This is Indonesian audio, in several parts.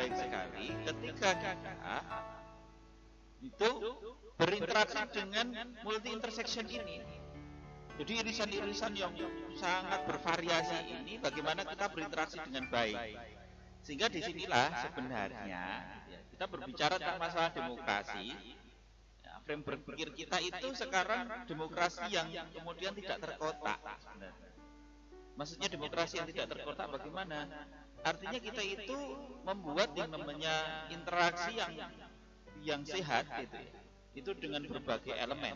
baik sekali ketika kita itu berinteraksi dengan multi intersection ini. Jadi irisan-irisan yang sangat bervariasi ini bagaimana kita berinteraksi dengan baik. Sehingga disinilah sebenarnya kita berbicara tentang masalah demokrasi. Frame berpikir kita itu sekarang demokrasi yang kemudian tidak terkotak. Maksudnya demokrasi yang tidak terkotak bagaimana? Artinya kita itu membuat yang namanya interaksi yang sehat gitu ya. Itu dengan berbagai elemen.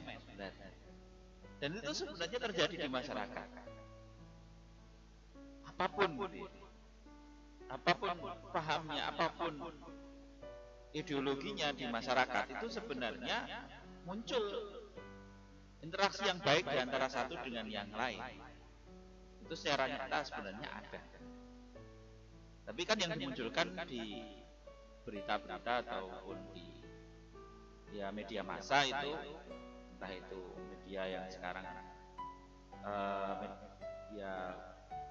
Dan itu sebenarnya terjadi di masyarakat. Apapun pahamnya, apapun ideologinya di masyarakat itu sebenarnya muncul interaksi yang baik di antara satu dengan yang lain. Itu secara nyata sebenarnya ada. Tapi kan yang dimunculkan di berita-berita ataupun di media massa itu, entah itu media yang sekarang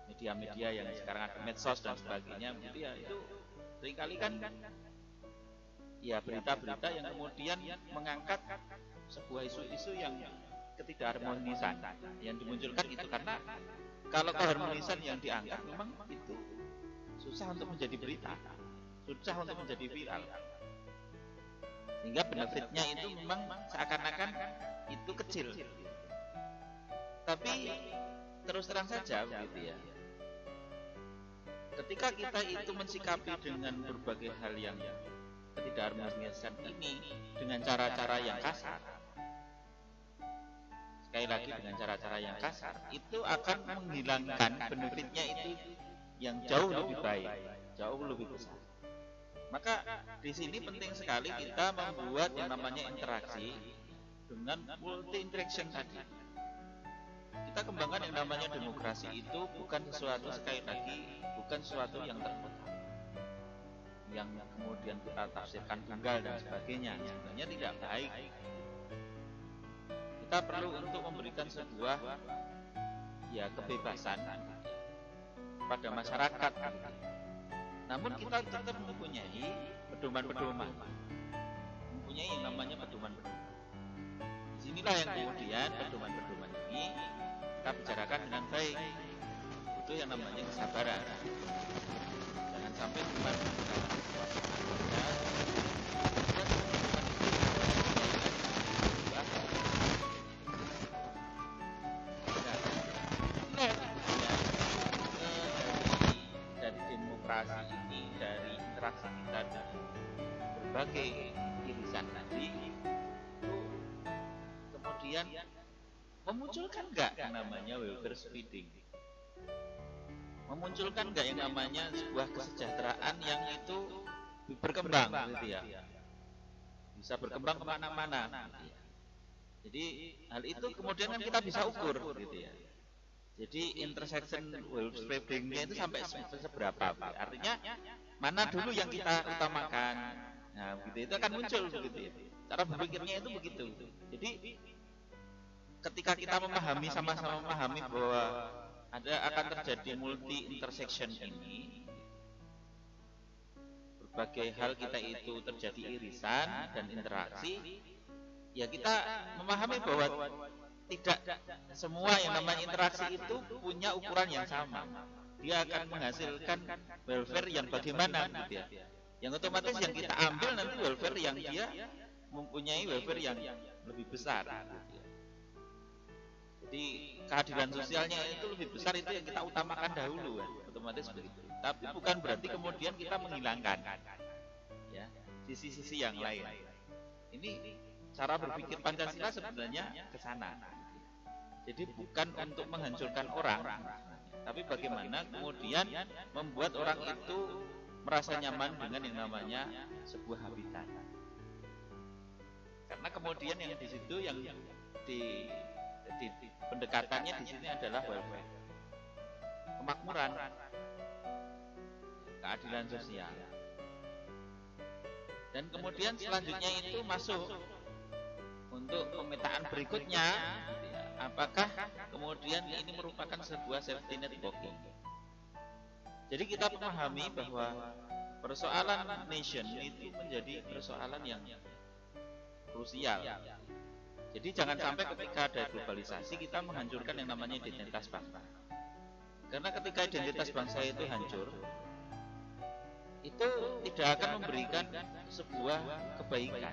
media-media yang sekarang ada medsos dan sebagainya, begitu ya, itu seringkali kan berita-berita yang kemudian mengangkat sebuah isu-isu yang ketidakharmonisan yang dimunculkan itu, karena kalau keharmonisan yang diangkat memang itu susah untuk menjadi berita, susah untuk menjadi viral, sehingga benefitnya itu memang seakan-akan itu kecil. Tapi terus terang saja begitu ya, ketika kita itu mensikapi dengan berbagai hal yang ketidakharmonisan ini dengan cara-cara yang kasar, sekali lagi dengan cara-cara yang kasar, itu akan menghilangkan benefitnya itu yang jauh lebih baik, jauh lebih besar. Maka di sini penting sekali kita membuat yang namanya interaksi dengan multi interaction tadi. Kita kembangkan yang namanya demokrasi itu bukan sesuatu, sekali lagi, bukan sesuatu yang terkotak, yang kemudian kita tafsirkan tunggal dan sebagainya. Sebenarnya tidak baik. Kita perlu untuk memberikan sebuah kebebasan pada masyarakat. Namun kita tetap mempunyai pedoman-pedoman, mempunyai yang namanya pedoman-pedoman. Disinilah yang kemudian pedoman-pedoman ini kita bicarakan dengan baik. Itu yang namanya kesabaran. Jangan sampai cuma dari demokrasi ini, dari interaksi kita dengan berbagai irisan tadi, itu kemudian memunculkan nggak yang namanya welfare spreading, memunculkan nggak yang namanya sebuah kesejahteraan yang itu berkembang gitu ya, bisa berkembang kemana-mana gitu ya. Jadi hal itu kemudian kan kita bisa ukur gitu ya. Jadi intersection welfare spreading-nya itu sampai seberapa, artinya mana dulu yang kita utamakan. Nah begitu, itu akan muncul begitu ya. Cara berpikirnya itu begitu. Jadi ketika kita memahami, sama-sama memahami bahwa akan terjadi multi intersection ini, berbagai hal kita itu terjadi irisan dan interaksi, ya kita memahami bahwa tidak semua yang namanya interaksi itu punya ukuran yang sama. Dia akan menghasilkan welfare yang bagaimana gitu ya. Yang otomatis yang kita ambil nanti welfare yang dia mempunyai welfare yang lebih besar gitu ya. Jadi keadilan sosialnya itu lebih besar, itu yang kita utamakan dahulu kan, otomatis begitu. Tapi bukan berarti kemudian kita menghilangkan ya sisi-sisi yang lain. Ini cara berpikir Pancasila sebenarnya ke sana. Jadi bukan untuk menghancurkan orang, tapi bagaimana kemudian membuat orang itu merasa nyaman dengan yang namanya sebuah habitat. Karena kemudian yang di situ yang di pendekatannya di sini adalah welfare, kemakmuran, keadilan sosial. Dan kemudian selanjutnya itu masuk untuk pemetaan berikutnya, apakah kemudian ini merupakan sebuah safety net blocking. Jadi kita memahami bahwa persoalan nation itu menjadi persoalan yang krusial. Jadi jangan sampai ketika ada globalisasi kita menghancurkan yang namanya identitas bangsa. Karena ketika identitas bangsa itu hancur, itu tidak akan memberikan sebuah kebaikan.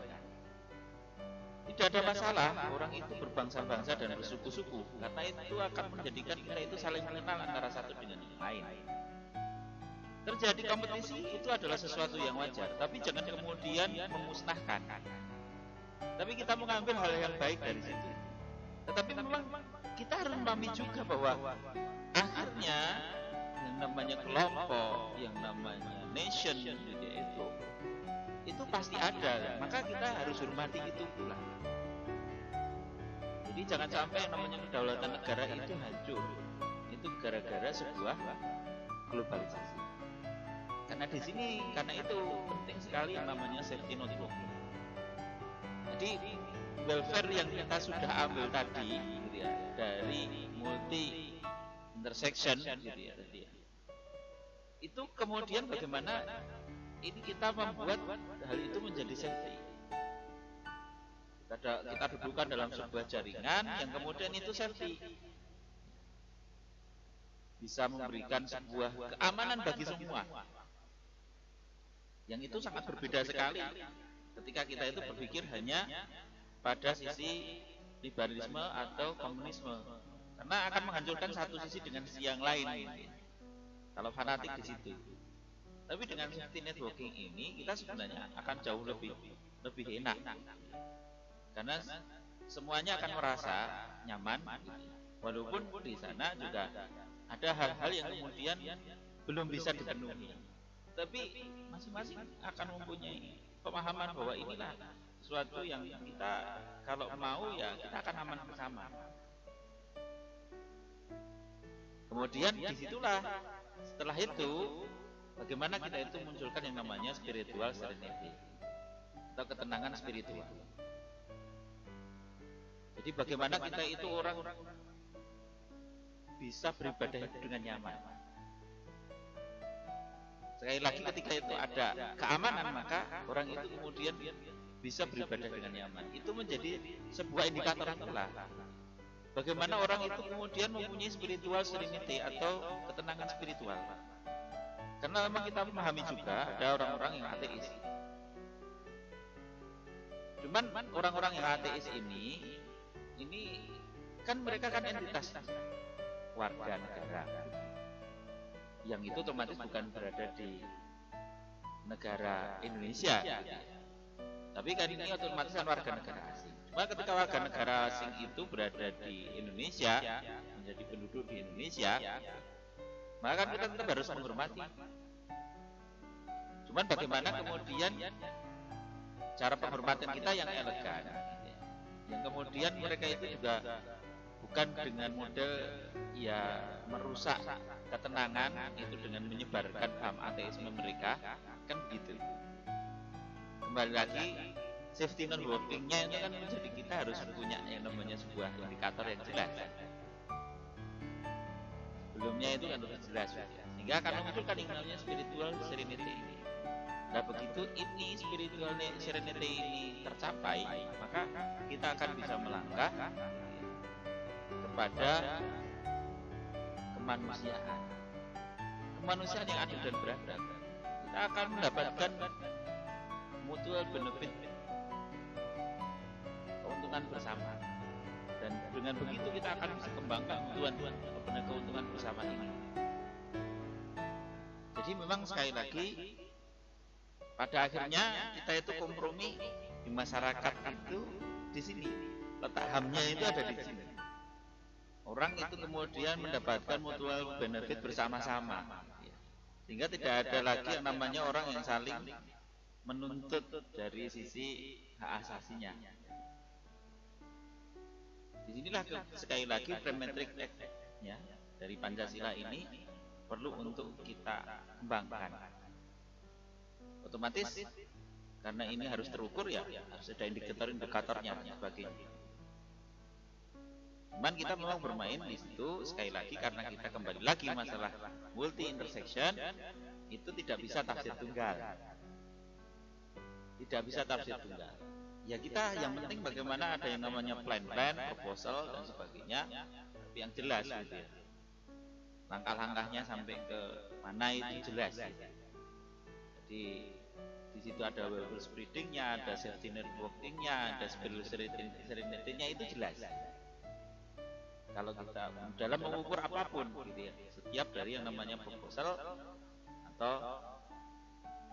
Tidak ada masalah orang itu berbangsa-bangsa dan bersuku-suku, karena itu akan menjadikan kita itu saling mengenal antara satu dengan yang lain. Terjadi kompetisi itu adalah sesuatu yang wajar, tapi jangan kemudian memusnahkan. Tapi kita mengambil hal yang baik dari situ. Tetapi memang kita harus memahami juga bahwa akhirnya yang namanya kelompok, yang namanya nation itu pasti ada. Maka kita harus hormati itu pula. Jadi jangan sampai yang namanya kedaulatan negara itu hancur. Itu gara-gara sebuah globalisasi. Karena di sini, karena itu penting sekali yang namanya safety network. Jadi welfare yang kita sudah ambil tadi, gitu ya, dari multi intersection, gitu ya, tadi ya. Itu kemudian bagaimana ini kita membuat hal itu menjadi safety. Kita dudukkan dalam sebuah jaringan yang kemudian itu safety, bisa memberikan sebuah keamanan bagi semua. Yang itu sangat berbeda sekali ketika kita itu berpikir hanya pada sisi liberalisme atau komunisme, karena akan menghancurkan satu sisi dengan sisi yang lain. Kalau fanatik di situ. Tapi dengan safety networking ini kita sebenarnya akan jauh lebih enak, karena semuanya akan merasa nyaman, walaupun di sana juga ada hal-hal yang kemudian belum bisa dipenuhi. Tapi masing-masing akan mempunyai pemahaman bahwa inilah sesuatu yang kita kalau mau ya kita akan aman bersama. Kemudian disitulah setelah itu bagaimana kita itu munculkan yang namanya spiritual serenity atau ketenangan spiritual. Jadi bagaimana kita itu orang bisa beribadah dengan nyaman. Sekali lagi ketika itu ada keamanan, maka orang itu kemudian bisa beribadah dengan nyaman. Itu menjadi sebuah indikator itulah. Bagaimana orang itu kemudian mempunyai spiritual serenity atau ketenangan spiritual. Karena memang kita memahami juga ada orang-orang yang ateis. Cuman orang-orang yang ateis ini kan mereka kan entitas warga negara, yang itu otomatis bukan berada di negara Indonesia, tapi kan ini otomatis kan warga negara asing. Cuma ketika warga negara asing itu berada di Indonesia, menjadi penduduk di Indonesia, maka kan kita tetap harus menghormati. Cuman bagaimana kemudian cara penghormatan kita yang elegan, yang kemudian mereka itu juga bukan dengan model ya merusak ketenangan itu dengan menyebarkan paham ateisme mereka, kan begitu. Kembali lagi safety networking-nya itu kan menjadi kita harus punya yang namanya sebuah indikator yang jelas. Sebelumnya itu kan harus jelas, sehingga akan memunculkan yang namanya spiritual serenity ini. Nah begitu ini spiritual serenity ini tercapai, maka kita akan bisa melangkah kepada kemanusiaan yang adil dan beradab. Kita akan mendapatkan mutual benefit, keuntungan bersama, dan dengan begitu kita akan bisa kembangkan keuntungan bersama ini. Jadi memang sekali lagi pada akhirnya kita itu kompromi di masyarakat itu di sini, letak hamnya itu ada di sini. Orang itu kemudian mendapatkan mutual benefit bersama-sama, sehingga tidak ada lagi yang namanya orang yang saling menuntut dari sisi hak asasinya. Disinilah sekali lagi parametric ya dari Pancasila ini perlu untuk kita kembangkan. Otomatis karena ini harus terukur ya harus ada indikator-indikatornya dan sebagainya. Cuman kita memang bermain di situ sekali lagi karena kita kembali lagi masalah multi intersection, itu tidak bisa tafsir tunggal. Tidak bisa tafsir tunggal. Ya kita yang penting bagaimana ada yang namanya plan-plan, proposal dan sebagainya yang jelas gitu ya. Langkah-langkahnya sampai ke mana itu jelas gitu. Jadi di situ ada well spreadingnya, ada safety networkingnya, ada spiral serenity-nya itu jelas. Kalau kita dalam mengukur apapun gitu ya, setiap dari yang namanya proposal atau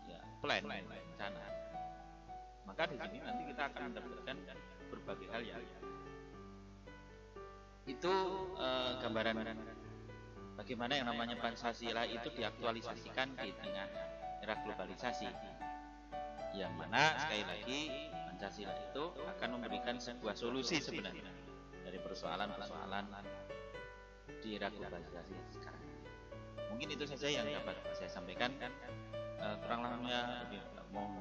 ya plan rencana, maka di sini nanti kita akan mendapatkan berbagai hal yang itu gambaran bagaimana yang namanya Pancasila itu diaktualisasikan di tengah era globalisasi, yang mana sekali lagi Pancasila itu akan memberikan sebuah solusi sebenarnya dari persoalan-persoalan di era globalisasi sekarang. Mungkin itu saja yang dapat saya sampaikan. Kurang lebihnya mohon